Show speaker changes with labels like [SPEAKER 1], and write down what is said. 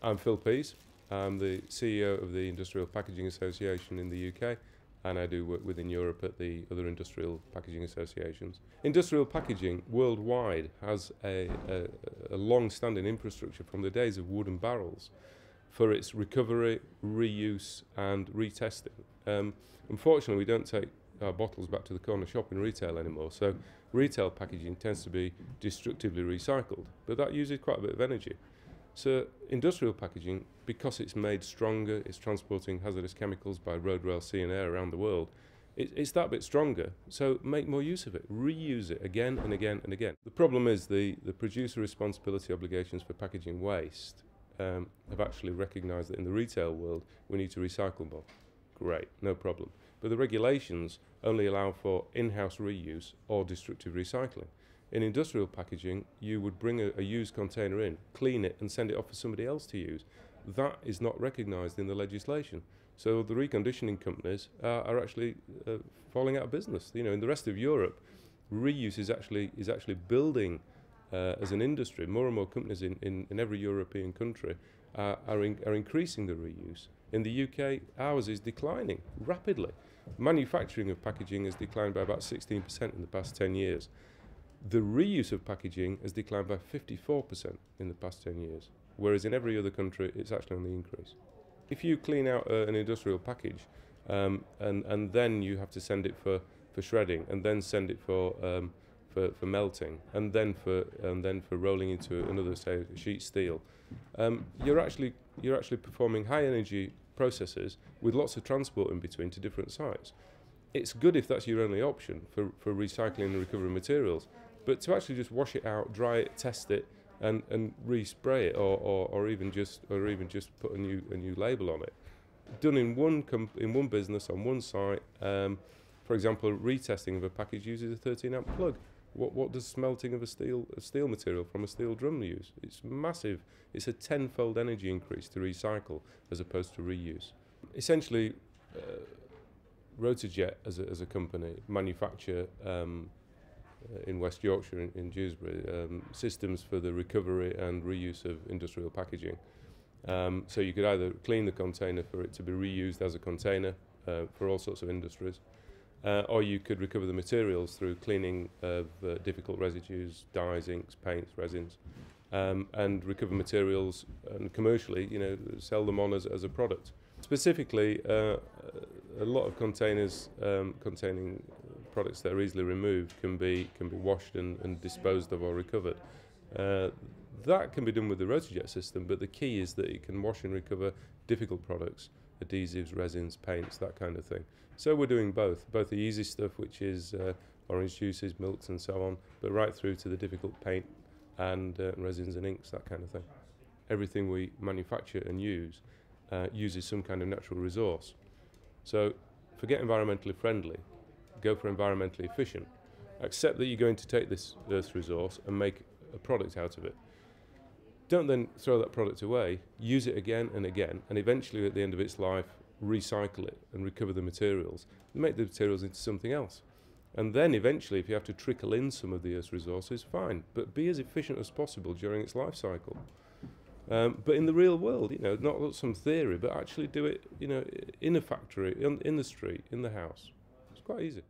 [SPEAKER 1] I'm Phil Pease. I'm the CEO of the Industrial Packaging Association in the UK, and I do work within Europe at the other industrial packaging associations. Industrial packaging worldwide has a long-standing infrastructure from the days of wooden barrels for its recovery, reuse and retesting. Unfortunately, we don't take our bottles back to the corner shop in retail anymore, so retail packaging tends to be destructively recycled, but that uses quite a bit of energy. So industrial packaging, because it's made stronger, it's transporting hazardous chemicals by road, rail, sea and air around the world, it's that bit stronger, so make more use of it, reuse it again and again and again. The problem is the producer responsibility obligations for packaging waste have actually recognised that in the retail world we need to recycle more. Great, no problem. But the regulations only allow for in-house reuse or destructive recycling. In industrial packaging, you would bring a used container in, clean it and send it off for somebody else to use. That is not recognised in the legislation. So the reconditioning companies are actually falling out of business. You know, in the rest of Europe, reuse is actually building as an industry. More and more companies in every European country are increasing the reuse. In the UK, ours is declining rapidly. Manufacturing of packaging has declined by about 16% in the past 10 years. The reuse of packaging has declined by 54% in the past 10 years, whereas in every other country it's actually on the increase. If you clean out an industrial package and then you have to send it for shredding and then send it for melting and then for rolling into another, say, sheet steel, you're actually performing high energy processes with lots of transport in between to different sites. It's good if that's your only option for recycling and recovering materials, but to actually just wash it out, dry it, test it, and respray it, or even just put a new label on it, done in one business on one site. For example, retesting of a package uses a 13-amp plug. What does smelting of a steel material from a steel drum use? It's massive. It's a 10-fold energy increase to recycle as opposed to reuse. Essentially, Rotajet as a company manufacture in West Yorkshire in Dewsbury systems for the recovery and reuse of industrial packaging. So you could either clean the container for it to be reused as a container for all sorts of industries, or you could recover the materials through cleaning of difficult residues, dyes, inks, paints, resins, and recover materials and commercially, you know, sell them on as a product. Specifically, a lot of containers containing products that are easily removed can be washed and disposed of or recovered. That can be done with the Rotajet system, but the key is that it can wash and recover difficult products, adhesives, resins, paints, that kind of thing. So we're doing both the easy stuff, which is orange juices, milks and so on, but right through to the difficult paint and resins and inks, that kind of thing. Everything we manufacture and use uses some kind of natural resource. So forget environmentally friendly, go for environmentally efficient. Accept that you're going to take this earth's resource and make a product out of it. Don't then throw that product away, use it again and again, and eventually at the end of its life recycle it and recover the materials and make the materials into something else. And then eventually, if you have to trickle in some of the earth's resources, fine, but be as efficient as possible during its life cycle. But in the real world, you know, not some theory, but actually do it, you know, in a factory, in the street, in the house. It's quite easy.